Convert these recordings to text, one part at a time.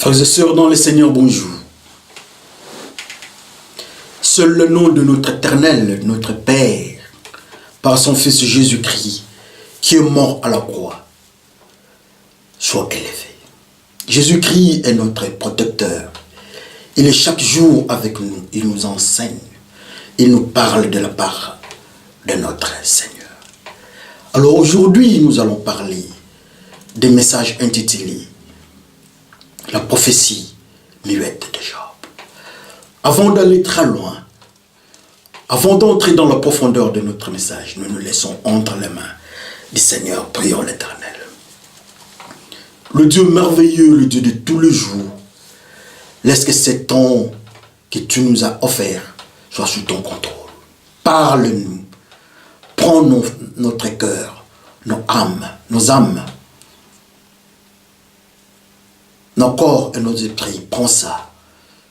Frères et sœurs dans le Seigneur, bonjour. Seul le nom de notre Éternel, notre Père, par son Fils Jésus-Christ, qui est mort à la croix, soit élevé. Jésus-Christ est notre protecteur. Il est chaque jour avec nous. Il nous enseigne. Il nous parle de la part de notre Seigneur. Alors aujourd'hui, nous allons parler des messages intitulés « La prophétie muette de Job ». Avant d'aller très loin, avant d'entrer dans la profondeur de notre message, nous nous laissons entre les mains du Seigneur, prions l'Éternel. Le Dieu merveilleux, le Dieu de tous les jours, laisse que ce temps que tu nous as offert soit sous ton contrôle. Parle-nous, prends notre cœur, nos âmes, nos corps et nos esprits, prends ça.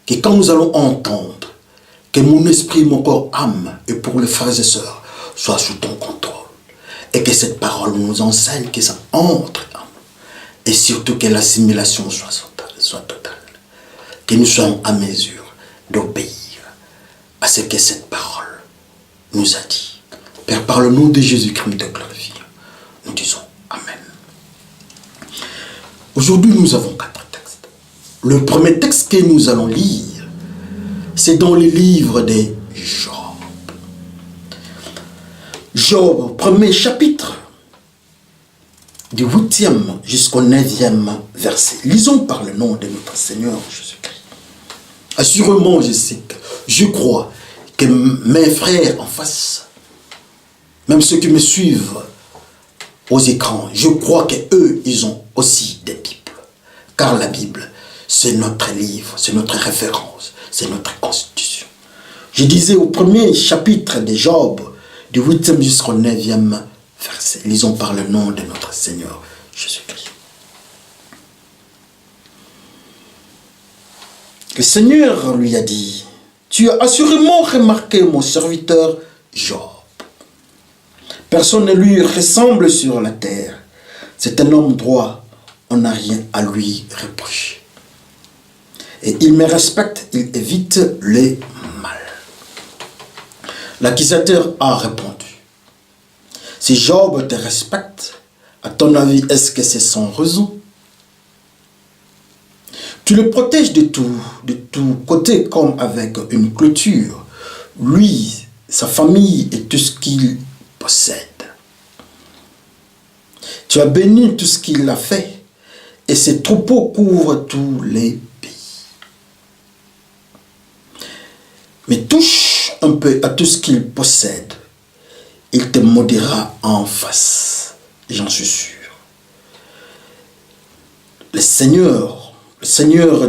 Que quand nous allons entendre, que mon esprit, mon corps, âme, et pour les frères et sœurs, soit sous ton contrôle. Et que cette parole nous enseigne, que ça entre en nous. Et surtout que l'assimilation soit totale. Que nous soyons à mesure d'obéir à ce que cette parole nous a dit. Père, par le nom de Jésus-Christ de glorifier, nous disons Amen. Aujourd'hui, nous avons 4 textes. Le premier texte que nous allons lire, c'est dans le livre de Job. Job, premier chapitre, du 8e jusqu'au 9e verset. Lisons par le nom de notre Seigneur Jésus-Christ. Assurément, je crois que mes frères en face, même ceux qui me suivent aux écrans, je crois qu'eux, ils ont aussi des Bibles. Car la Bible, c'est notre livre, c'est notre référence, c'est notre constitution. Je disais au premier chapitre de Job, du 8e jusqu'au 9e verset. Lisons par le nom de notre Seigneur Jésus-Christ. Le Seigneur lui a dit, « Tu as assurément remarqué mon serviteur Job. Personne ne lui ressemble sur la terre. C'est un homme droit, on n'a rien à lui reprocher. Et il me respecte, il évite le mal. » L'accusateur a répondu, « Si Job te respecte, à ton avis, est-ce que c'est sans raison? Tu le protèges de tout côté comme avec une clôture, lui, sa famille et tout ce qu'il possède. Tu as béni tout ce qu'il a fait, et ses troupeaux couvrent tous les pays. Mais touche un peu à tout ce qu'il possède, il te maudira en face, j'en suis sûr. Le Seigneur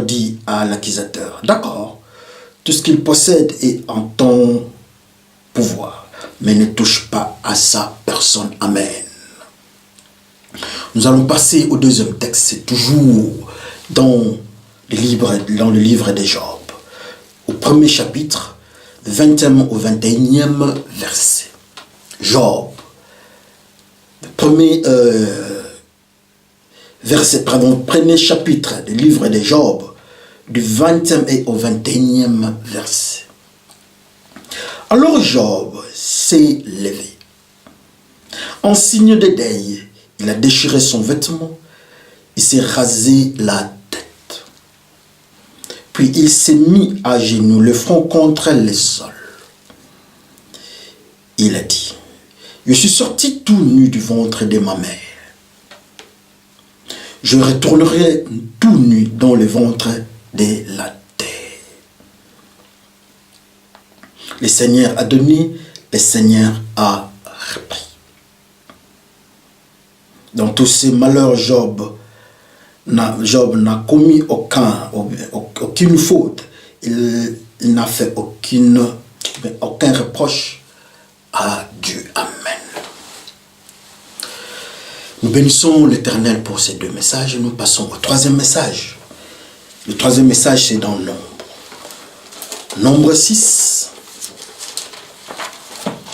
dit à l'accusateur, d'accord, tout ce qu'il possède est en ton pouvoir, mais ne touche pas à sa personne. Amen. Nous allons passer au deuxième texte, c'est toujours dans le livre de Job, au premier chapitre, 20e au 21e verset. Job, le premier premier chapitre du livre de Job, du 20e et au 21e verset. Alors Job s'est levé. En signe de deuil, il a déchiré son vêtement, il s'est rasé la tête. Puis il s'est mis à genoux, le front contre le sol. Il a dit, « Je suis sorti tout nu du ventre de ma mère. Je retournerai tout nu dans le ventre de la terre. Le Seigneur a donné, le Seigneur a repris. » Dans tous ces malheurs, Job n'a commis aucune faute. Il n'a fait aucun reproche à Dieu. Amen. Nous bénissons l'Éternel pour ces 2 messages et nous passons au 3e message. Le 3e message, c'est dans Nombre. Nombre 6.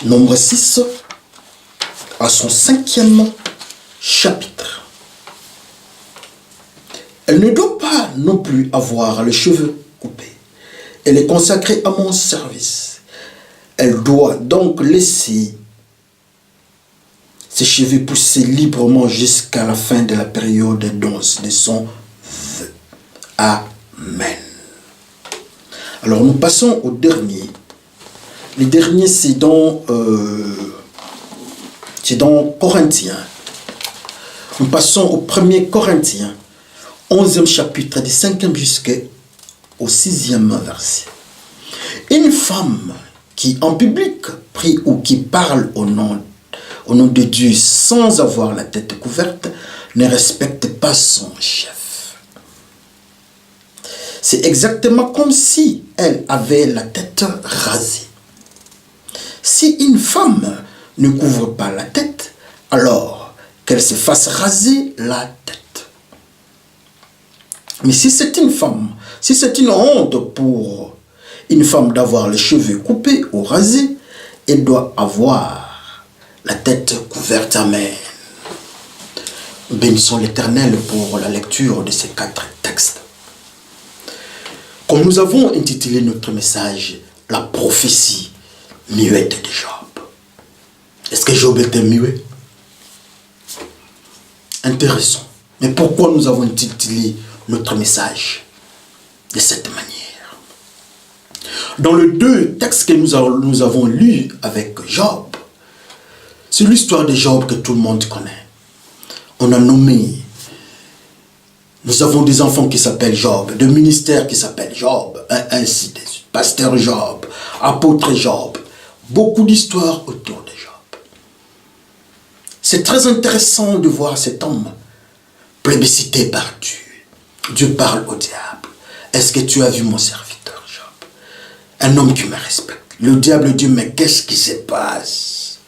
Nombre 6, à son 5e chapitre. Elle ne doit pas non plus avoir les cheveux coupés. Elle est consacrée à mon service. Elle doit donc laisser ses cheveux pousser librement jusqu'à la fin de la période de son vœu. Amen. Alors nous passons au dernier. Le dernier, c'est dans Corinthiens. Nous passons au 1er Corinthiens, 11e chapitre, du 5e jusqu'au 6e verset. Une femme qui en public prie ou qui parle au nom de Dieu sans avoir la tête couverte ne respecte pas son chef. C'est exactement comme si elle avait la tête rasée. Si une femme ne couvre pas la tête, alors qu'elle se fasse raser la tête. Mais si c'est une femme, si c'est une honte pour une femme d'avoir les cheveux coupés ou rasés, elle doit avoir la tête couverte. Amen. Bénissons l'Éternel pour la lecture de ces 4 textes. Comme nous avons intitulé notre message, la prophétie muette de Job. Est-ce que Job était muet? Intéressant. Mais pourquoi nous avons intitulé notre message de cette manière? Dans les 2 textes que nous avons lus avec Job, c'est l'histoire de Job que tout le monde connaît. On a nommé, nous avons des enfants qui s'appellent Job, des ministères qui s'appellent Job, ainsi de suite. Pasteur Job, apôtre Job, beaucoup d'histoires autour de Job. C'est très intéressant de voir cet homme plébiscité par Dieu. Dieu parle au diable. Est-ce que tu as vu mon serviteur Job? Un homme qui me respecte. Le diable dit, mais qu'est-ce qui se passe?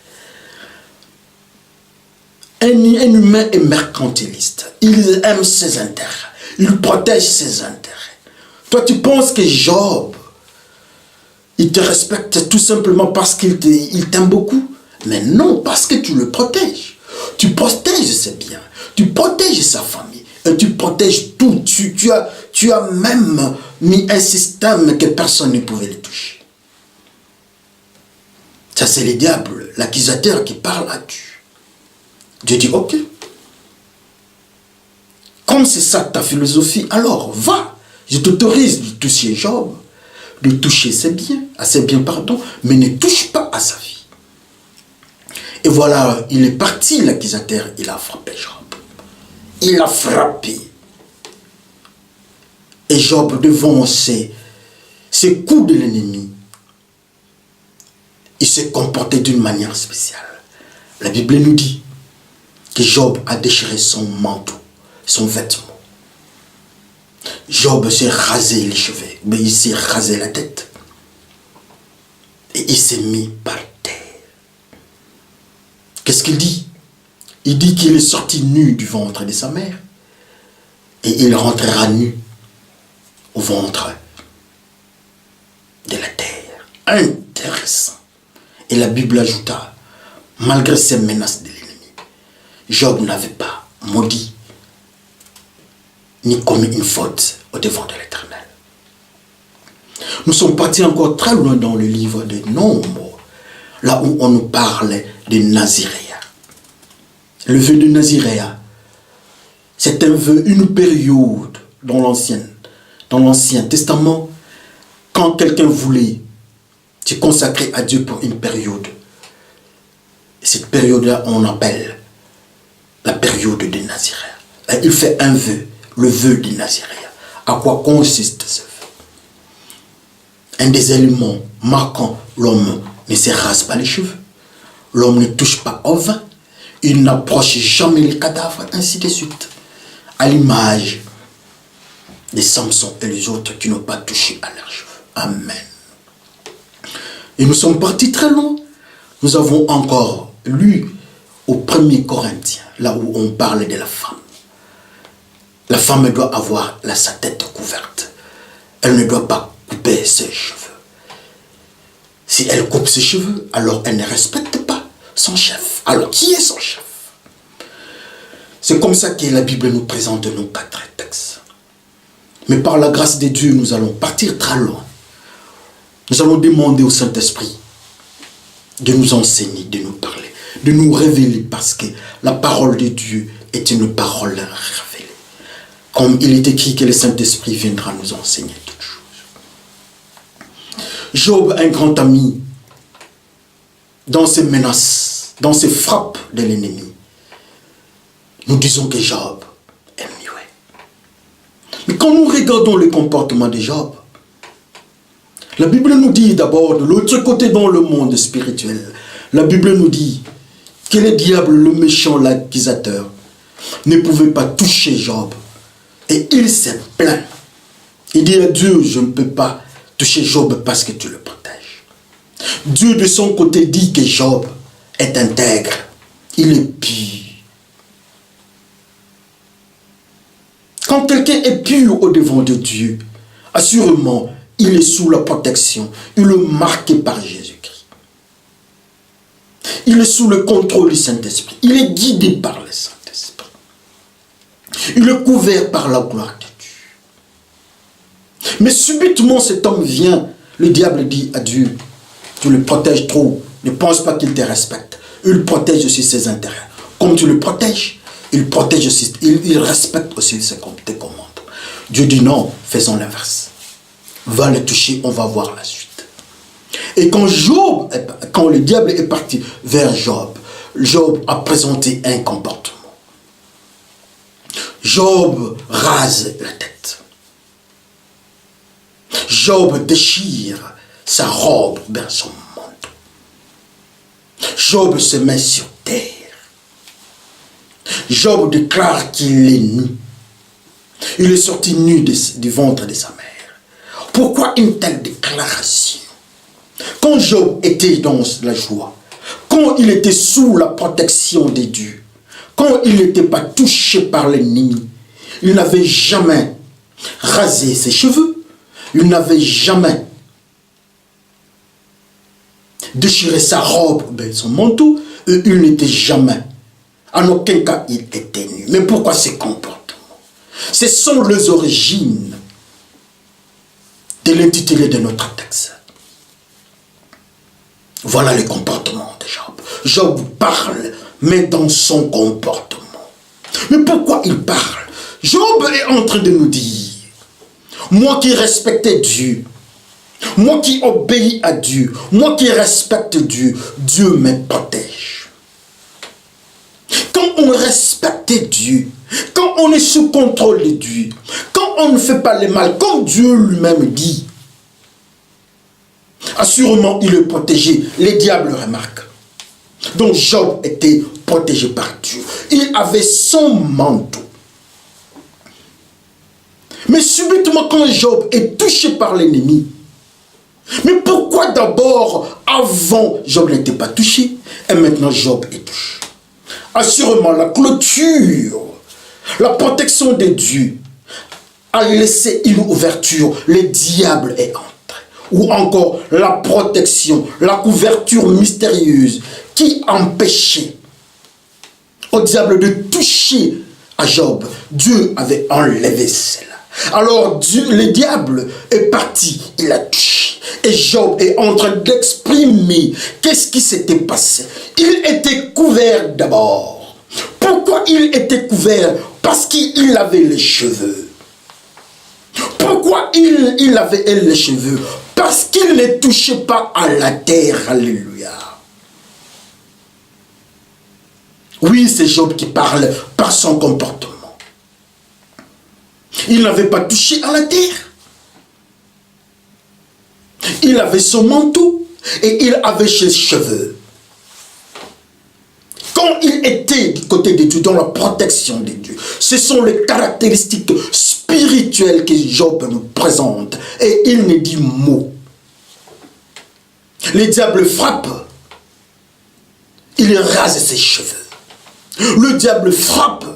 Un humain est mercantiliste. Il aime ses intérêts. Il protège ses intérêts. Toi, tu penses que Job, il te respecte tout simplement parce qu'il t'aime beaucoup? Mais non, parce que tu le protèges. Tu protèges ses biens. Tu protèges sa famille. Et tu protèges tout. Tu as même mis un système que personne ne pouvait le toucher. Ça, c'est le diable, l'accusateur qui parle à Dieu. Dieu dit, ok. Comme c'est ça ta philosophie, alors va. Je t'autorise de toucher Job, de toucher ses biens, mais ne touche pas à sa vie. Et voilà, il est parti, l'accusateur, il a frappé Job. Il a frappé. Et Job, devant ces coups de l'ennemi, il s'est comporté d'une manière spéciale. La Bible nous dit que Job a déchiré son manteau, son vêtement. Job s'est rasé les cheveux, mais il s'est rasé la tête. Et il s'est mis par terre. Qu'est-ce qu'il dit? Il dit qu'il est sorti nu du ventre de sa mère. Et il rentrera nu au ventre de la terre. Intéressant. Et la Bible ajouta, malgré ces menaces de l'ennemi, Job n'avait pas maudit ni commis une faute au devant de l'Éternel. Nous sommes partis encore très loin dans le livre de Nombres, là où on nous parle de Naziréa. Le vœu de Naziréa, c'est un vœu, une période dans l'Ancien Testament, quand quelqu'un voulait se consacrer à Dieu pour une période. Cette période-là, on appelle la période de Naziréa. Il fait un vœu, le vœu de Naziréa. À quoi consiste ce vœu? Un des éléments marquant l'homme ne se rase pas les cheveux. L'homme ne touche pas au vin. Il n'approche jamais les cadavres, ainsi de suite. À l'image de Samson et les autres qui n'ont pas touché à leurs cheveux. Amen. Et nous sommes partis très loin. Nous avons encore lu au 1er Corinthiens, là où on parle de la femme. La femme doit avoir sa tête couverte. Elle ne doit pas couper ses cheveux. Si elle coupe ses cheveux, alors elle ne respecte pas son chef. Alors qui est son chef? C'est comme ça que la Bible nous présente nos 4 textes. Mais par la grâce de Dieu, nous allons partir très loin. Nous allons demander au Saint-Esprit de nous enseigner, de nous parler, de nous révéler, parce que la parole de Dieu est une parole révélée. Comme il est écrit que le Saint-Esprit viendra nous enseigner toutes choses. Job, un grand ami, dans ses menaces, dans ses frappes de l'ennemi, nous disons que Job est muet. Mais quand nous regardons le comportement de Job, la Bible nous dit d'abord, de l'autre côté dans le monde spirituel, la Bible nous dit que le diable, le méchant, l'accusateur, ne pouvait pas toucher Job. Et il s'est plaint. Il dit à Dieu, je ne peux pas toucher Job parce que tu le protèges. Dieu de son côté dit que Job est intègre. Il est pur. Quand quelqu'un est pur au devant de Dieu, assurément, il est sous la protection. Il est marqué par Jésus-Christ. Il est sous le contrôle du Saint-Esprit. Il est guidé par le Saint-Esprit. Il est couvert par la gloire de Dieu. Mais subitement, cet homme vient. Le diable dit à Dieu, tu le protèges trop. Ne pense pas qu'il te respecte. Il protège aussi ses intérêts. Comme tu le protèges, il protège aussi, il respecte aussi tes commandes. Dieu dit non, faisons l'inverse. Va le toucher, on va voir la suite. Et quand le diable est parti vers Job, Job a présenté un comportement. Job rase la tête. Job déchire sa robe vers son manteau. Job se met sur terre. Job déclare qu'il est nu. Il est sorti nu du ventre de sa mère. Pourquoi une telle déclaration? Quand Job était dans la joie, quand il était sous la protection de Dieu, quand il n'était pas touché par l'ennemi, il n'avait jamais rasé ses cheveux, il n'avait jamais déchiré sa robe, son manteau, et il n'était jamais, en aucun cas, il était nu. Mais pourquoi ces comportements? Ce sont les origines de l'intitulé de notre texte. Voilà le comportement de Job. Job parle, mais dans son comportement. Mais pourquoi il parle? Job est en train de nous dire, moi qui respectais Dieu, moi qui obéis à Dieu, moi qui respecte Dieu, Dieu me protège. Quand on respecte Dieu, quand on est sous contrôle de Dieu, quand on ne fait pas le mal, comme Dieu lui-même dit, assurément il est protégé. Les diables remarquent. Donc Job était protégé par Dieu. Il avait son manteau. Mais subitement quand Job est touché par l'ennemi, mais pourquoi d'abord, avant, Job n'était pas touché et maintenant Job est touché? Assurément, la clôture, la protection de Dieu a laissé une ouverture. Le diable est entré. Ou encore la protection, la couverture mystérieuse qui empêchait au diable de toucher à Job. Dieu avait enlevé cela. Alors le diable est parti, il a touché. Et Job est en train d'exprimer qu'est-ce qui s'était passé. Il était couvert d'abord. Pourquoi il était couvert? Parce qu'il avait les cheveux. Pourquoi il avait les cheveux? Parce qu'il ne touchait pas à la terre. Alléluia. Oui, c'est Job qui parle par son comportement. Il n'avait pas touché à la terre. Il avait son manteau et il avait ses cheveux. Quand il était du côté de Dieu, dans la protection de Dieu, ce sont les caractéristiques spirituelles que Job nous présente. Et il ne dit mot. Le diable frappe, il rase ses cheveux. Le diable frappe,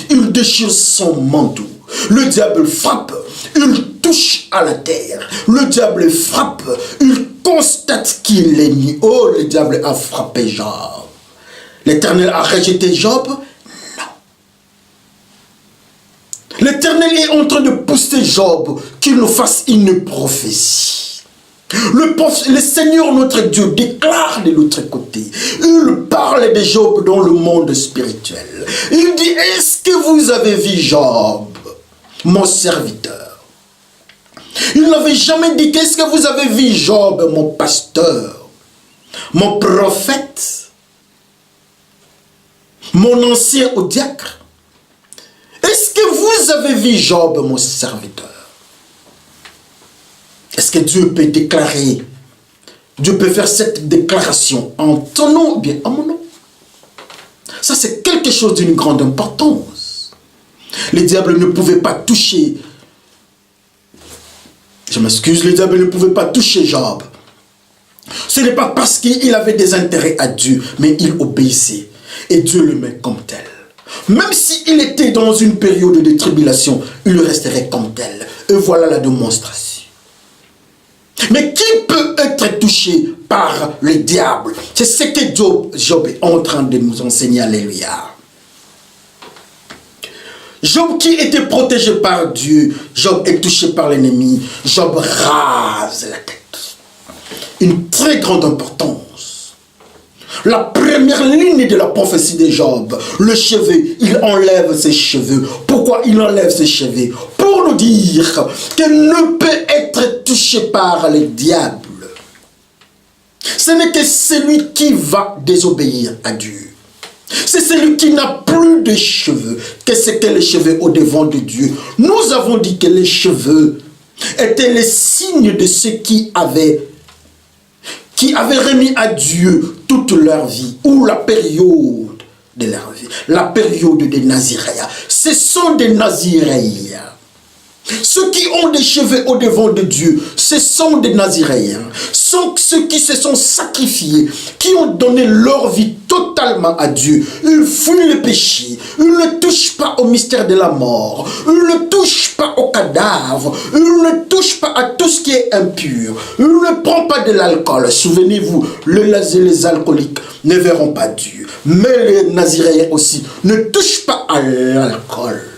il déchire son manteau. Le diable frappe, il touche à la terre. Le diable frappe, il constate qu'il est nu. Oh, le diable a frappé Job. L'Éternel a rejeté Job? Non. L'Éternel est en train de pousser Job qu'il nous fasse une prophétie. Le Seigneur notre Dieu déclare de l'autre côté. Il parle de Job dans le monde spirituel. Il dit, est-ce que vous avez vu Job, mon serviteur? Il n'avait jamais dit, qu'est-ce que vous avez vu Job, mon pasteur, mon prophète, mon ancien au diacre? Est-ce que vous avez vu Job, mon serviteur? Est-ce que Dieu peut déclarer, Dieu peut faire cette déclaration en ton nom ou bien en mon nom? Ça, c'est quelque chose d'une grande importance. Le diable ne pouvait pas toucher, je m'excuse, le diable ne pouvait pas toucher Job. Ce n'est pas parce qu'il avait des intérêts à Dieu, mais il obéissait. Et Dieu le met comme tel. Même s'il était dans une période de tribulation, il resterait comme tel. Et voilà la démonstration. Mais qui peut être touché par le diable? C'est ce que Job est en train de nous enseigner. Alléluia. Job qui était protégé par Dieu, Job est touché par l'ennemi. Job rase la tête. Une très grande importance. La première ligne de la prophétie de Job, le cheveu, il enlève ses cheveux. Pourquoi il enlève ses cheveux? Pour nous dire qu'il ne peut être touché par le diable. Ce n'est que celui qui va désobéir à Dieu. C'est celui qui n'a plus de cheveux. Qu'est-ce que les cheveux au devant de Dieu? Nous avons dit que les cheveux étaient les signes de ceux qui avaient remis à Dieu toute leur vie, ou la période de leur vie, la période des Naziréens. Ce sont des Naziréens. Ceux qui ont des cheveux au devant de Dieu, ce sont des Naziréens. Ceux qui se sont sacrifiés, qui ont donné leur vie totalement à Dieu. Ils fuient le péché. Ils ne touchent pas au mystère de la mort. Ils ne touchent pas au cadavre. Ils ne touchent pas à tout ce qui est impur. Ils ne prennent pas de l'alcool. Souvenez-vous, les alcooliques ne verront pas Dieu. Mais les Naziréens aussi ne touchent pas à l'alcool.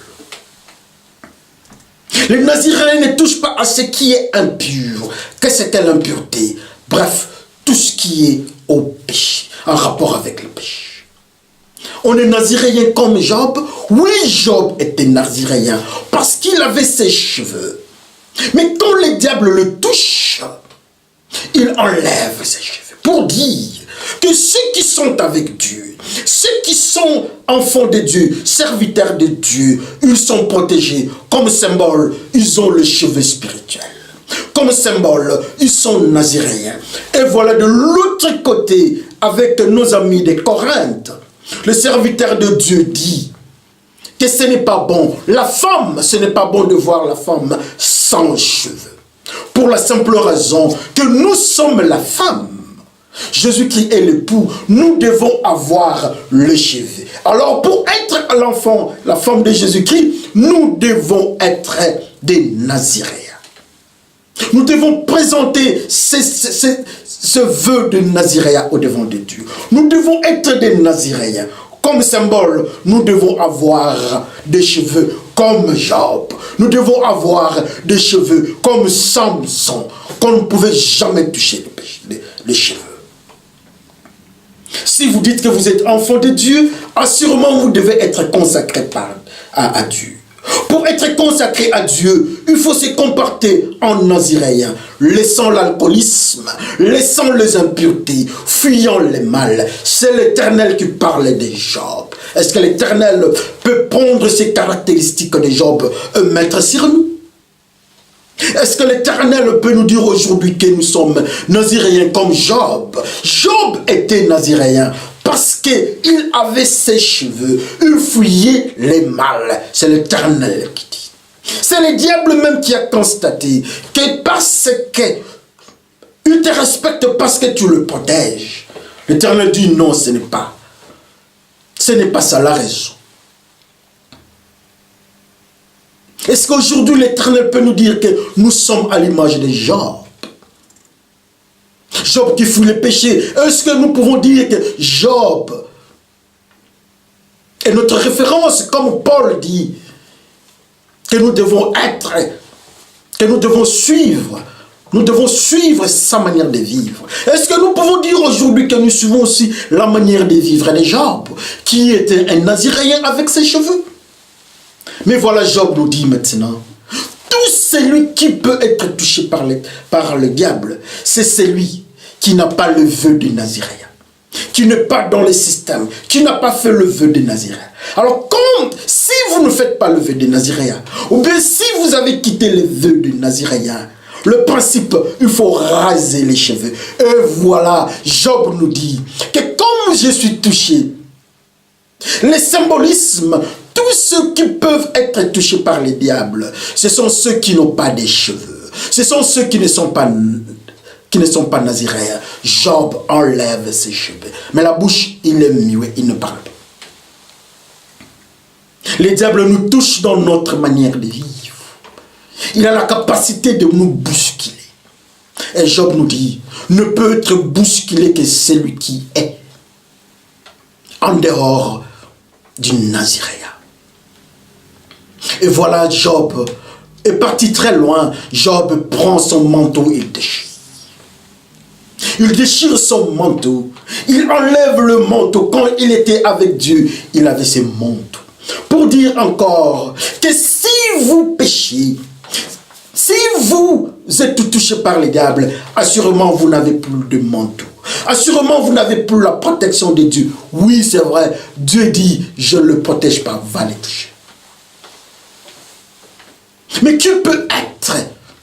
Les Naziréens ne touchent pas à ce qui est impur. Qu'est-ce que l'impureté? Bref, tout ce qui est au péché, en rapport avec le péché. On est Naziréen comme Job. Oui, Job était Naziréen parce qu'il avait ses cheveux. Mais quand le diable le touche, il enlève ses cheveux pour dire que ceux qui sont avec Dieu, ceux qui sont enfants de Dieu, serviteurs de Dieu, ils sont protégés. Comme symbole, ils ont le cheveu spirituel. Comme symbole, ils sont naziréens. Et voilà de l'autre côté, avec nos amis de Corinthe, le serviteur de Dieu dit que ce n'est pas bon. La femme, ce n'est pas bon de voir la femme sans cheveux. Pour la simple raison que nous sommes la femme. Jésus-Christ est l'époux, nous devons avoir les cheveux. Alors pour être l'enfant, la femme de Jésus-Christ, nous devons être des Naziréens. Nous devons présenter ce vœu de Naziréen au devant de Dieu. Nous devons être des Naziréens. Comme symbole, nous devons avoir des cheveux comme Job. Nous devons avoir des cheveux comme Samson, qu'on ne pouvait jamais toucher les cheveux. Si vous dites que vous êtes enfant de Dieu, assurément vous devez être consacré à Dieu. Pour être consacré à Dieu, il faut se comporter en naziréen, laissant l'alcoolisme, laissant les impuretés, fuyant les mal. C'est l'Éternel qui parle de Job. Est-ce que l'Éternel peut prendre ces caractéristiques de Job et mettre sur nous? Est-ce que l'Éternel peut nous dire aujourd'hui que nous sommes naziréens comme Job? Job était naziréen parce qu'il avait ses cheveux, il fuyait les mal. C'est l'Éternel qui dit. C'est le diable même qui a constaté que parce qu'il te respecte parce que tu le protèges. L'Éternel dit non, ce n'est pas ça la raison. Est-ce qu'aujourd'hui l'Éternel peut nous dire que nous sommes à l'image de Job? Job qui fuit le péché. Est-ce que nous pouvons dire que Job est notre référence, comme Paul dit? que nous devons être, que nous devons suivre. Nous devons suivre sa manière de vivre. Est-ce que nous pouvons dire aujourd'hui que nous suivons aussi la manière de vivre de Job, qui était un Naziréen avec ses cheveux? Mais voilà, Job nous dit maintenant, tout celui qui peut être touché par le diable, c'est celui qui n'a pas le vœu de Naziréen, qui n'est pas dans le système, qui n'a pas fait le vœu de Naziréen. Alors, si vous ne faites pas le vœu de Naziréen, ou bien si vous avez quitté le vœu de Naziréen, le principe, il faut raser les cheveux. Et voilà, Job nous dit que comme je suis touché, les symbolismes, tous ceux qui peuvent être touchés par les diables, ce sont ceux qui n'ont pas de cheveux. Ce sont ceux qui ne sont pas naziréens. Job enlève ses cheveux. Mais la bouche, il est muet, il ne parle pas. Les diables nous touchent dans notre manière de vivre. Il a la capacité de nous bousculer. Et Job nous dit, ne peut être bousculé que celui qui est en dehors du Naziréen. Et voilà, Job est parti très loin. Job prend son manteau et déchire. Il déchire son manteau. Il enlève le manteau. Quand il était avec Dieu, il avait ce manteau. Pour dire encore que si vous péchez, si vous êtes touché par les diables, assurément vous n'avez plus de manteau. Assurément vous n'avez plus la protection de Dieu. Oui, c'est vrai. Dieu dit, je ne le protège pas, va les toucher. Mais qui peut être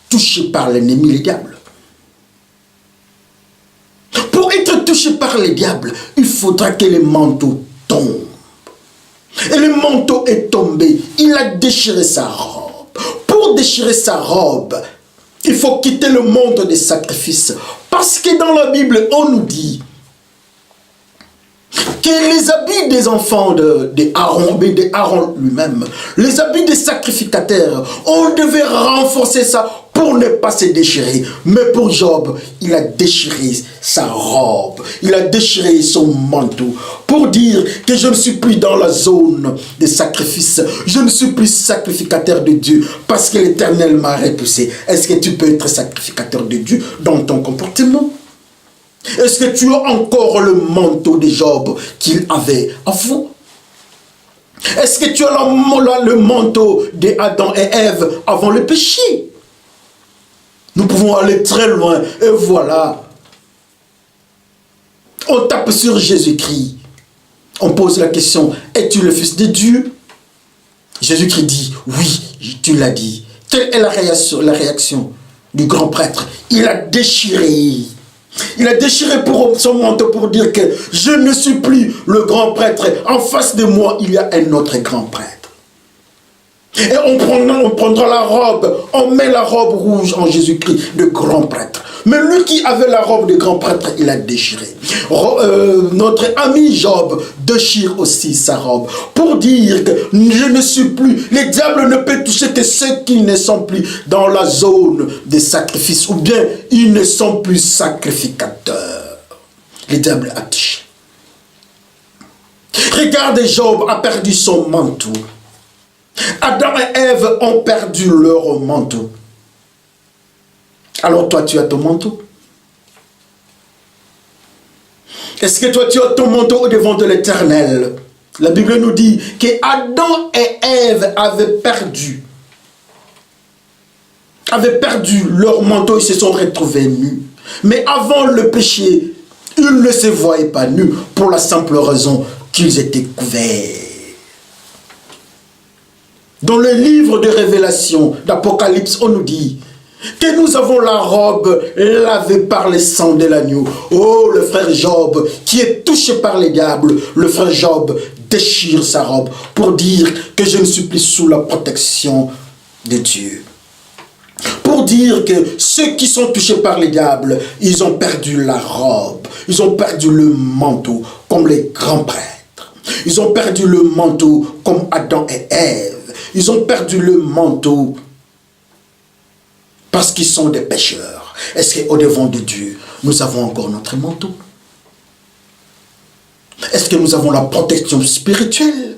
touché par l'ennemi, les diables? Pour être touché par les diables, il faudra que le manteau tombe. Et le manteau est tombé. Il a déchiré sa robe. Pour déchirer sa robe, il faut quitter le monde des sacrifices. Parce que dans la Bible, on nous dit que les habits des enfants d'Aaron lui-même, les habits des sacrificateurs, on devait renforcer ça pour ne pas se déchirer. Mais pour Job, il a déchiré sa robe, il a déchiré son manteau pour dire que je ne suis plus dans la zone des sacrifices, je ne suis plus sacrificateur de Dieu parce que l'Éternel m'a repoussé. Est-ce que tu peux être sacrificateur de Dieu dans ton comportement? Est-ce que tu as encore le manteau de Job qu'il avait avant? Est-ce que tu as le manteau d'Adam et Ève avant le péché? Nous pouvons aller très loin. Et voilà. On tape sur Jésus-Christ. On pose la question, es-tu le Fils de Dieu? Jésus-Christ dit, oui, tu l'as dit. Quelle est la réaction du grand prêtre? Il a déchiré. Il a déchiré pour son manteau pour dire que je ne suis plus le grand prêtre. En face de moi, il y a un autre grand prêtre. Et on prendra la robe, on met la robe rouge en Jésus-Christ de grand prêtre. Mais lui qui avait la robe de grand prêtre, il a déchiré. Notre ami Job déchire aussi sa robe pour dire que je ne suis plus, les diables ne peuvent toucher que ceux qui ne sont plus dans la zone des sacrifices, ou bien ils ne sont plus sacrificateurs. Les diables a touché. Regardez, Job a perdu son manteau. Adam et Ève ont perdu leur manteau. Alors toi, tu as ton manteau. Est-ce que toi, tu as ton manteau au devant de l'Éternel? La Bible nous dit que Adam et Ève avaient perdu leur manteau, ils se sont retrouvés nus. Mais avant le péché, ils ne se voyaient pas nus pour la simple raison qu'ils étaient couverts. Dans le livre de Révélation, d'Apocalypse, on nous dit que nous avons la robe lavée par le sang de l'agneau. Oh, le frère Job, qui est touché par les diables, le frère Job déchire sa robe pour dire que je ne suis plus sous la protection de Dieu. Pour dire que ceux qui sont touchés par les diables, ils ont perdu la robe, ils ont perdu le manteau comme les grands prêtres. Ils ont perdu le manteau comme Adam et Ève. Ils ont perdu le manteau parce qu'ils sont des pécheurs. Est-ce qu'au devant de Dieu, nous avons encore notre manteau? Est-ce que nous avons la protection spirituelle?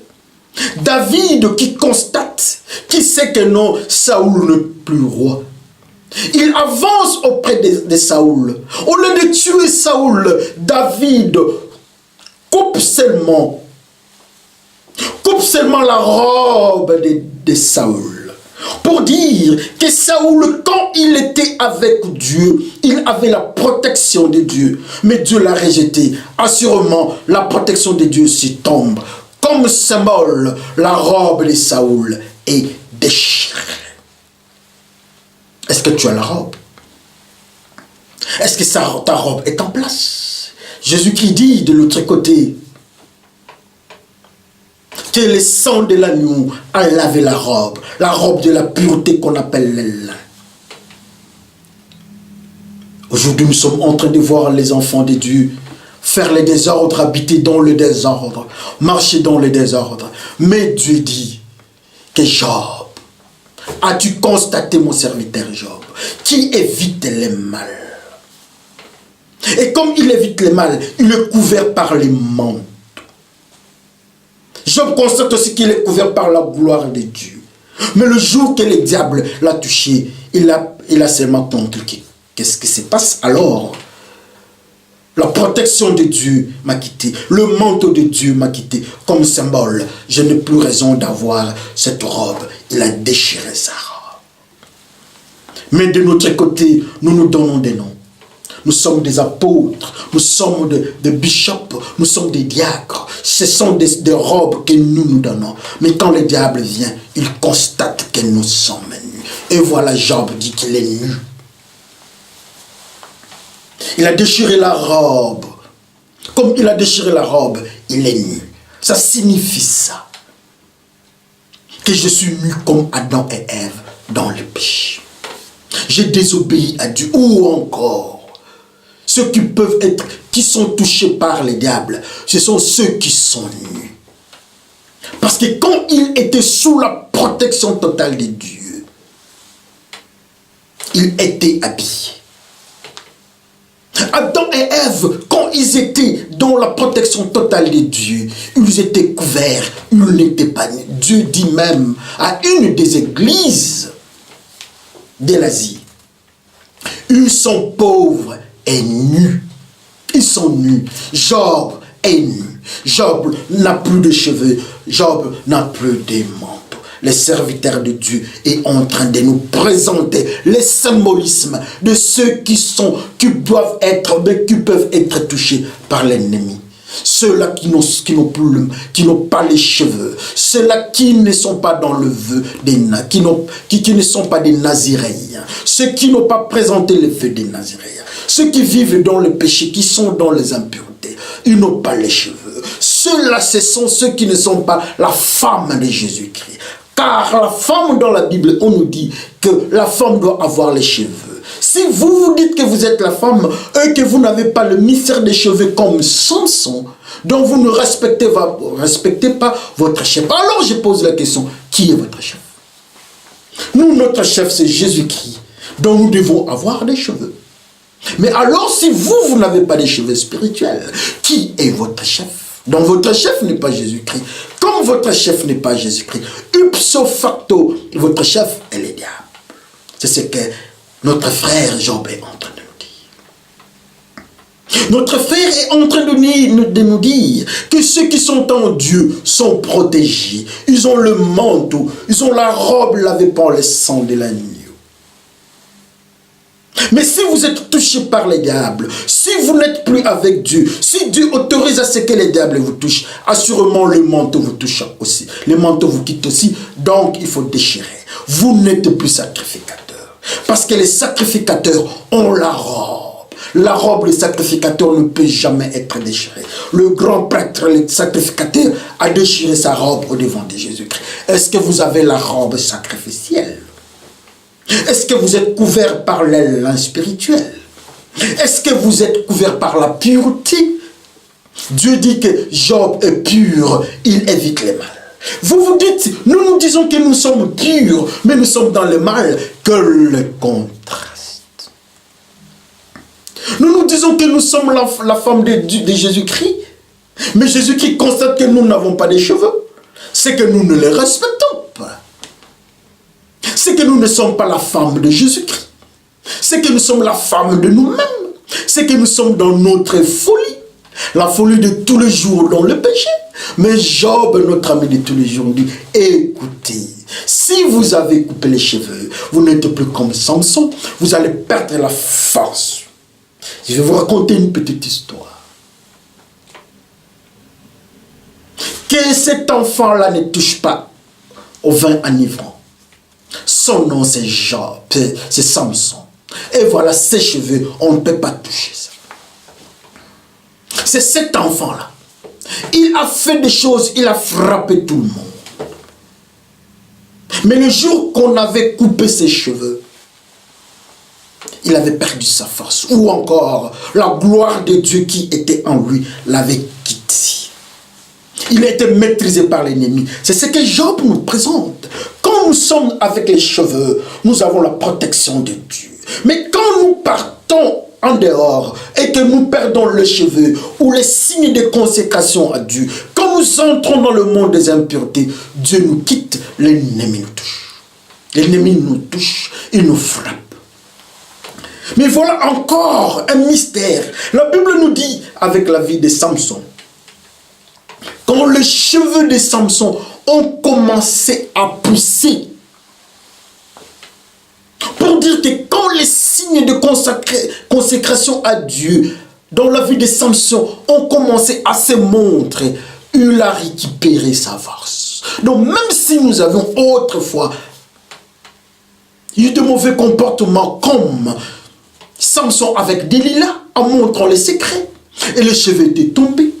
David qui constate, qui sait que non, Saoul n'est plus roi. Il avance auprès de Saoul. Au lieu de tuer Saoul, David coupe seulement la robe de Saoul. Pour dire que Saoul, quand il était avec Dieu, il avait la protection de Dieu. Mais Dieu l'a rejeté. Assurément, la protection de Dieu s'y tombe. Comme symbole, la robe de Saoul est déchirée. Est-ce que tu as la robe? Est-ce que ta robe est en place? Jésus-Christ dit de l'autre côté que le sang de l'agneau a lavé la robe de la pureté qu'on appelle le lin. Aujourd'hui, nous sommes en train de voir les enfants de Dieu faire le désordre, habiter dans le désordre, marcher dans le désordre. Mais Dieu dit que Job, as-tu constaté mon serviteur Job, qui évite le mal? Et comme il évite le mal, il est couvert par les manteaux. Job constate aussi qu'il est couvert par la gloire de Dieu. Mais le jour que le diable l'a touché, il a seulement compris. Qu'est-ce qui se passe alors? La protection de Dieu m'a quitté. Le manteau de Dieu m'a quitté. Comme symbole, je n'ai plus raison d'avoir cette robe. Il a déchiré sa robe. Mais de notre côté, nous nous donnons des noms. Nous sommes des apôtres, nous sommes des bishops, nous sommes des diacres. Ce sont des robes que nous nous donnons. Mais quand le diable vient, il constate que nous sommes nus. Et voilà, Job dit qu'il est nu. Il a déchiré la robe. Comme il a déchiré la robe, il est nu. Ça signifie ça. Que je suis nu comme Adam et Ève dans le péché. J'ai désobéi à Dieu. Ou encore, ceux qui sont touchés par les diables, ce sont ceux qui sont nus. Parce que quand ils étaient sous la protection totale de Dieu, ils étaient habillés. Adam et Ève, quand ils étaient dans la protection totale de Dieu, ils étaient couverts, ils n'étaient pas nus. Dieu dit même à une des églises de l'Asie, ils sont pauvres et nus. Ils sont nus. Job est nu. Job n'a plus de cheveux. Job n'a plus de manteau. Le serviteur de Dieu est en train de nous présenter le symbolisme de ceux qui peuvent être touchés par l'ennemi. Ceux-là qui n'ont pas les cheveux, ceux-là qui ne sont pas dans le vœu qui ne sont pas des naziréens, ceux qui n'ont pas présenté le vœu des naziréens, ceux qui vivent dans le péché, qui sont dans les impuretés, ils n'ont pas les cheveux. Ceux-là, ce sont ceux qui ne sont pas la femme de Jésus-Christ. Car la femme dans la Bible, on nous dit que la femme doit avoir les cheveux. Si vous vous dites que vous êtes la femme et que vous n'avez pas le mystère des cheveux comme Samson, donc vous ne respectez pas votre chef. Alors je pose la question, qui est votre chef? Nous, notre chef, c'est Jésus-Christ, donc nous devons avoir des cheveux. Mais alors si vous n'avez pas de cheveux spirituels, qui est votre chef? Donc votre chef n'est pas Jésus-Christ. Comme votre chef n'est pas Jésus-Christ, ipso facto, votre chef est le diable. C'est ce que notre frère Job est en train de nous dire. Notre frère est en train de nous dire que ceux qui sont en Dieu sont protégés. Ils ont le manteau, ils ont la robe lavée par le sang de l'agneau. Mais si vous êtes touché par les diables, si vous n'êtes plus avec Dieu, si Dieu autorise à ce que les diables vous touchent, assurément le manteau vous touche aussi. Le manteau vous quitte aussi, donc il faut déchirer. Vous n'êtes plus sacrificateur. Parce que les sacrificateurs ont la robe. La robe des sacrificateurs ne peut jamais être déchirée. Le grand prêtre, le sacrificateur, a déchiré sa robe au devant de Jésus-Christ. Est-ce que vous avez la robe sacrificielle? Est-ce que vous êtes couvert par l'élan spirituel? Est-ce que vous êtes couvert par la pureté? Dieu dit que Job est pur, il évite le mal. Vous vous dites, nous disons que nous sommes purs, mais nous sommes dans le mal. Que le contraste. Nous disons que nous sommes la femme de Jésus-Christ, mais Jésus-Christ constate que nous n'avons pas de cheveux. c'est que nous ne les respectons pas. C'est que nous ne sommes pas la femme de Jésus-Christ. C'est que nous sommes la femme de nous-mêmes. C'est que nous sommes dans notre folie. La folie de tous les jours dans le péché. Mais Job, notre ami de tous les jours, dit, écoutez, si vous avez coupé les cheveux, vous n'êtes plus comme Samson, vous allez perdre la force. Je vais vous raconter une petite histoire. Que cet enfant-là ne touche pas au vin enivrant. Son nom c'est Job, c'est Samson. Et voilà ses cheveux, on ne peut pas toucher ça. C'est cet enfant-là. Il a fait des choses, il a frappé tout le monde. Mais le jour qu'on avait coupé ses cheveux, il avait perdu sa force. Ou encore, la gloire de Dieu qui était en lui l'avait quitté. Il a été maîtrisé par l'ennemi. C'est ce que Job nous présente. Quand nous sommes avec les cheveux, nous avons la protection de Dieu. Mais quand nous partons en dehors et que nous perdons les cheveux ou les signes de consécration à Dieu, quand nous entrons dans le monde des impuretés, Dieu nous quitte, l'ennemi nous touche. L'ennemi nous touche, il nous frappe. Mais voilà encore un mystère. La Bible nous dit, avec la vie de Samson, quand les cheveux de Samson ont commencé à pousser, pour dire que quand les signes de consécration à Dieu dans la vie de Samson ont commencé à se montrer, il a récupéré sa force. Donc même si nous avions autrefois eu de mauvais comportements comme Samson avec Delilah en montrant les secrets, et les cheveux étaient tombés,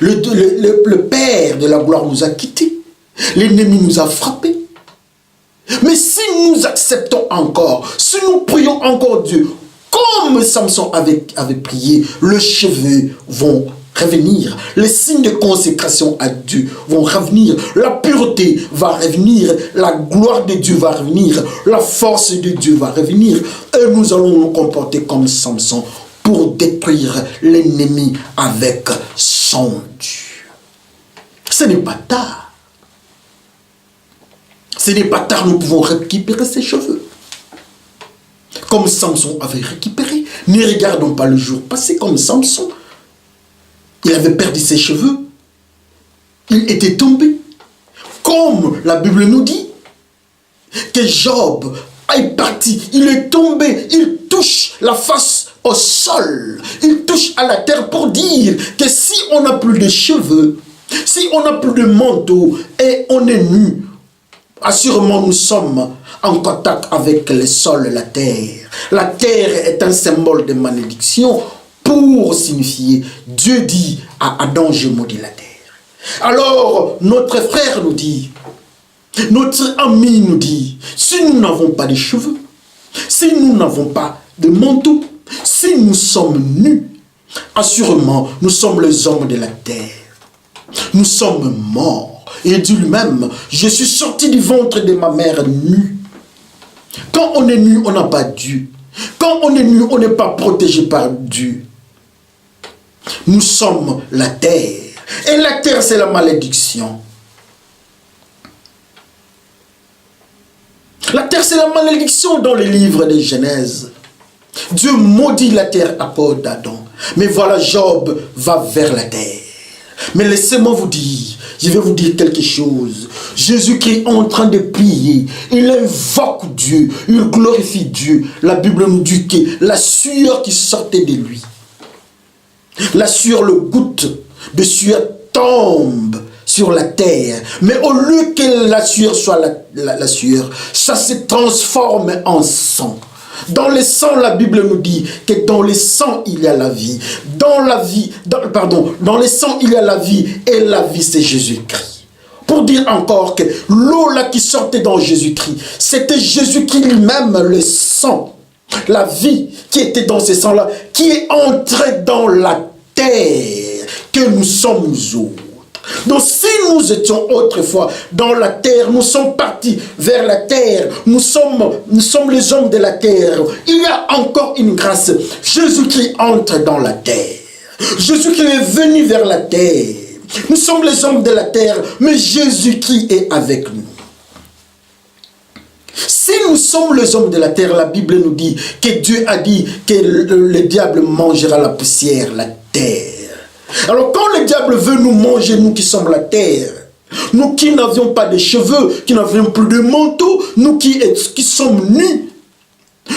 le Père de la gloire nous a quittés, l'ennemi nous a frappés. Mais si nous acceptons encore, si nous prions encore Dieu, comme Samson avait prié, les cheveux vont revenir, les signes de consécration à Dieu vont revenir, la pureté va revenir, la gloire de Dieu va revenir, la force de Dieu va revenir, et nous allons nous comporter comme Samson pour détruire l'ennemi avec son Dieu. Ce n'est pas tard. Ce n'est pas tard, nous pouvons récupérer ses cheveux. Comme Samson avait récupéré. Ne regardons pas le jour passé comme Samson. Il avait perdu ses cheveux. Il était tombé. Comme la Bible nous dit que Job est parti. Il est tombé. Il touche la face au sol. Il touche à la terre pour dire que si on n'a plus de cheveux, si on n'a plus de manteau et on est nu, assurément, nous sommes en contact avec le sol, la terre. La terre est un symbole de malédiction pour signifier Dieu dit à Adam, je maudis la terre. Alors, notre frère nous dit, notre ami nous dit, si nous n'avons pas de cheveux, si nous n'avons pas de manteau, si nous sommes nus, assurément, nous sommes les hommes de la terre. Nous sommes morts. Et Dieu lui-même, je suis sorti du ventre de ma mère nu. Quand on est nu, on n'a pas Dieu. Quand on est nu, on n'est pas protégé par Dieu. Nous sommes la terre. Et la terre, c'est la malédiction. La terre, c'est la malédiction dans les livres de Genèse. Dieu maudit la terre à cause d'Adam. Mais voilà, Job va vers la terre. Mais laissez-moi vous dire, je vais vous dire quelque chose. Jésus-Christ est en train de prier. Il invoque Dieu. Il glorifie Dieu. La Bible nous dit que la sueur qui sortait de lui, la sueur, le goutte de sueur tombe sur la terre. Mais au lieu que la sueur soit la sueur, ça se transforme en sang. Dans le sang, la Bible nous dit que dans le sang, il y a la vie. Dans le sang, il y a la vie. Et la vie, c'est Jésus-Christ. Pour dire encore que l'eau là qui sortait dans Jésus-Christ, c'était Jésus-Christ lui-même, le sang. La vie qui était dans ce sang-là, qui est entrée dans la terre, que nous sommes autres. Donc si nous étions autrefois dans la terre, nous sommes partis vers la terre, nous sommes les hommes de la terre, il y a encore une grâce. Jésus-Christ entre dans la terre. Jésus-Christ est venu vers la terre. Nous sommes les hommes de la terre, mais Jésus-Christ est avec nous. Si nous sommes les hommes de la terre, la Bible nous dit que Dieu a dit que le diable mangera la poussière, la terre. Alors quand le diable veut nous manger, nous qui sommes la terre, nous qui n'avions pas de cheveux, qui n'avions plus de manteau, nous qui sommes nus,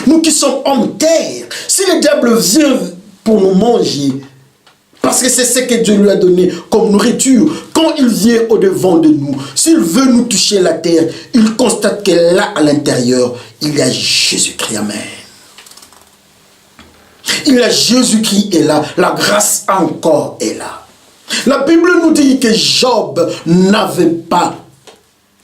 nous qui sommes hommes terre, si le diable vient pour nous manger, parce que c'est ce que Dieu lui a donné comme nourriture, quand il vient au-devant de nous, s'il veut nous toucher la terre, il constate que là, à l'intérieur, il y a Jésus-Christ. Amen. Il y a Jésus-Christ est là, la grâce encore est là. La Bible nous dit que Job n'avait pas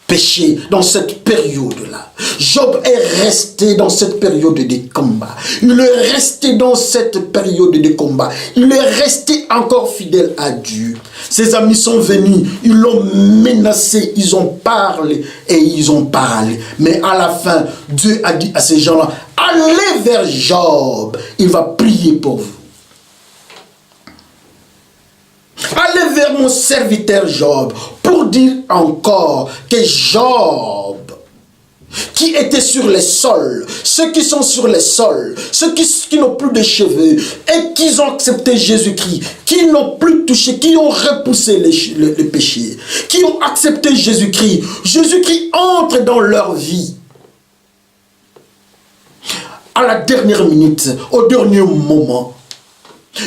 péché dans cette période-là. Job est resté dans cette période de combat. Il est resté dans cette période de combat. Il est resté encore fidèle à Dieu. Ses amis sont venus, ils l'ont menacé, ils ont parlé et ils ont parlé. Mais à la fin, Dieu a dit à ces gens-là, allez vers Job, il va prier pour vous. Allez vers mon serviteur Job pour dire encore que Job, qui était sur les sols, ceux qui sont sur les sols, ceux qui n'ont plus de cheveux et qui ont accepté Jésus-Christ, qui n'ont plus touché, qui ont repoussé les péchés, qui ont accepté Jésus-Christ, Jésus-Christ entre dans leur vie. À la dernière minute, au dernier moment,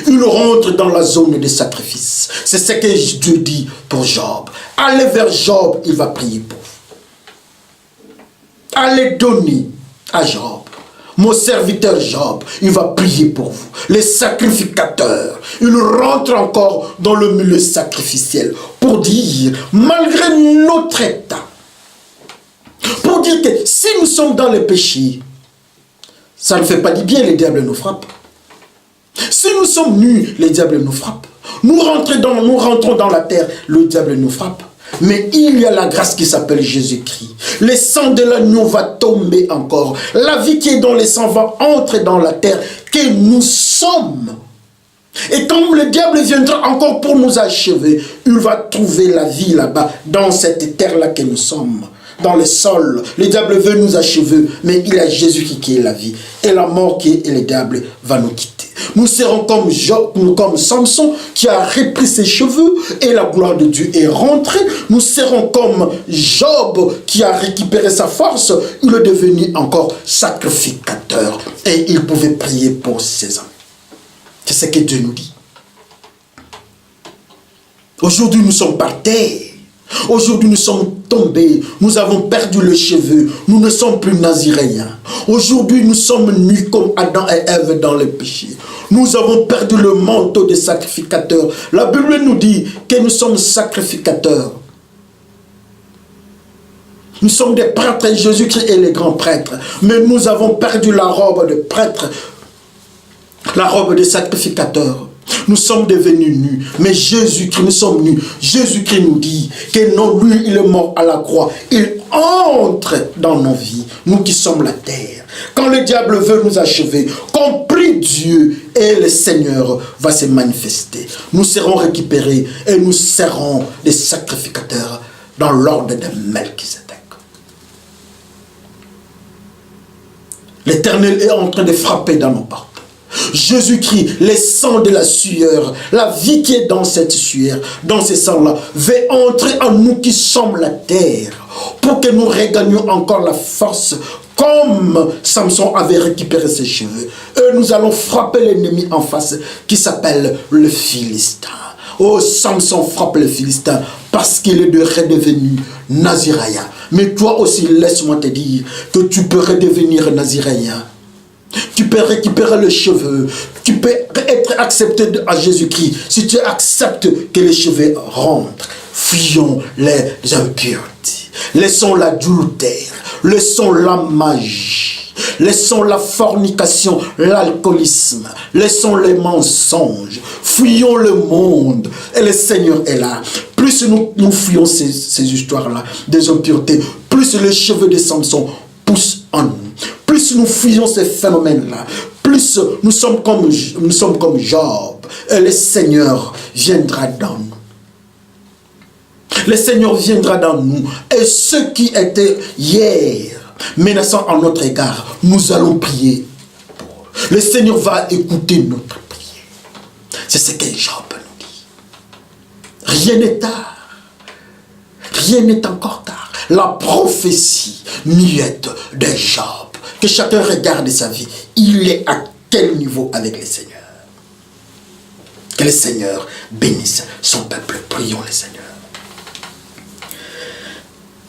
il rentre dans la zone de sacrifice. C'est ce que Dieu dit pour Job. Allez vers Job, il va prier pour vous. Allez donner à Job. Mon serviteur Job, il va prier pour vous. Les sacrificateurs, il rentre encore dans le milieu sacrificiel pour dire, malgré notre état, pour dire que si nous sommes dans le péché, ça ne fait pas du bien, le diable nous frappe. Si nous sommes nus, le diable nous frappe. Nous rentrons dans la terre, le diable nous frappe. Mais il y a la grâce qui s'appelle Jésus-Christ. Le sang de l'agneau va tomber encore. La vie qui est dans le sang va entrer dans la terre que nous sommes. Et quand le diable viendra encore pour nous achever, il va trouver la vie là-bas, dans cette terre-là que nous sommes. Dans le sol, le diable veut nous achever, mais il y a Jésus qui est la vie. Et la mort qui est, et le diable va nous quitter. Nous serons comme Job, comme Samson qui a repris ses cheveux et la gloire de Dieu est rentrée. Nous serons comme Job qui a récupéré sa force. Il est devenu encore sacrificateur et il pouvait prier pour ses amis. C'est ce que Dieu nous dit. Aujourd'hui, nous sommes par terre. Aujourd'hui, nous sommes tombés, nous avons perdu le cheveu, nous ne sommes plus naziréens. Aujourd'hui, nous sommes nus comme Adam et Ève dans le péché. Nous avons perdu le manteau des sacrificateurs. La Bible nous dit que nous sommes sacrificateurs. Nous sommes des prêtres, Jésus-Christ est le grand prêtre. Mais nous avons perdu la robe de prêtre, la robe de sacrificateur. Nous sommes devenus nus, mais Jésus-Christ, nous sommes nus. Jésus-Christ nous dit que non, lui, il est mort à la croix. Il entre dans nos vies, nous qui sommes la terre. Quand le diable veut nous achever, qu'on prie Dieu et le Seigneur va se manifester. Nous serons récupérés et nous serons des sacrificateurs dans l'ordre de Melchisédek. L'Éternel est en train de frapper dans nos portes. Jésus-Christ, le sang de la sueur, la vie qui est dans cette sueur, dans ce sang-là, veut entrer en nous qui sommes la terre, pour que nous regagnions encore la force, comme Samson avait récupéré ses cheveux. Et nous allons frapper l'ennemi en face, qui s'appelle le Philistin. Oh, Samson frappe le Philistin, parce qu'il est redevenu naziréen. Mais toi aussi, laisse-moi te dire, que tu peux redevenir naziréen. Tu peux récupérer les cheveux. Tu peux être accepté à Jésus-Christ. Si tu acceptes que les cheveux rentrent, fuyons les impuretés. Laissons l'adultère. Laissons la magie. Laissons la fornication, l'alcoolisme. Laissons les mensonges. Fuyons le monde. Et le Seigneur est là. Plus nous fuyons ces histoires-là, des impuretés, plus les cheveux de Samson poussent en nous. Plus nous fuyons ces phénomènes-là, plus nous sommes comme Job, et le Seigneur viendra dans nous. Le Seigneur viendra dans nous. Et ceux qui étaient hier menaçants à notre égard, nous allons prier. Le Seigneur va écouter notre prière. C'est ce que Job nous dit. Rien n'est tard. Rien n'est encore tard. La prophétie muette de Job, que chacun regarde sa vie, il est à quel niveau avec le Seigneur? Que le Seigneur bénisse son peuple. Prions le Seigneur.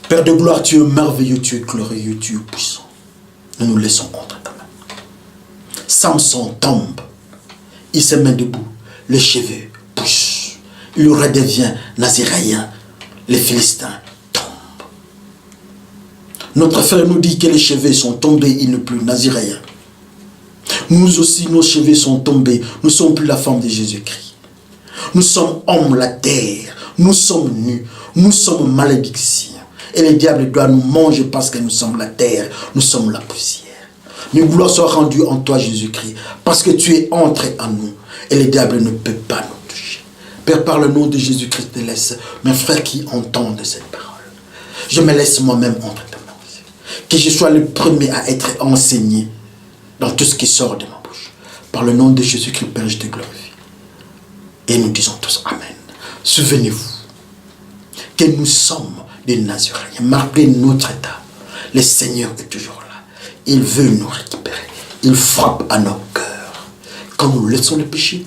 Père de gloire, tu es merveilleux, tu es glorieux, tu es puissant. Nous nous laissons entre ta main. Samson tombe. Il se met debout. Les cheveux poussent. Il redevient naziréen. Les Philistins tombent. Notre frère nous dit que les cheveux sont tombés, il n'est plus naziréen. Nous aussi, nos cheveux sont tombés. Nous ne sommes plus la forme de Jésus-Christ. Nous sommes hommes, la terre. Nous sommes nus. Nous sommes malédictions. Et le diable doit nous manger parce que nous sommes la terre. Nous sommes la poussière. Mais gloire soit rendue en toi, Jésus-Christ. Parce que tu es entré en nous. Et le diable ne peut pas nous toucher. Père, par le nom de Jésus-Christ, te laisse mes frères qui entendent cette parole. Je me laisse moi-même entre tes mains. Que je sois le premier à être enseigné dans tout ce qui sort de ma bouche. Par le nom de Jésus-Christ, Père, je te glorifie. Et nous disons tous Amen. Souvenez-vous que nous sommes des Nazaréens. Malgré notre état, le Seigneur est toujours là. Il veut nous récupérer. Il frappe à nos cœurs. Quand nous laissons le péché,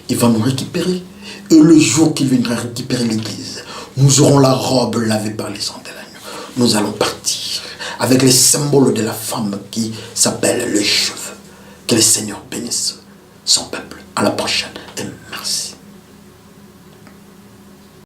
il va nous récupérer. Et le jour qu'il viendra récupérer l'Église, nous aurons la robe lavée par les sang de l'agneau. Nous allons partir avec les symboles de la femme qui s'appelle les cheveux. Que le Seigneur bénisse son peuple. À la prochaine. Amen.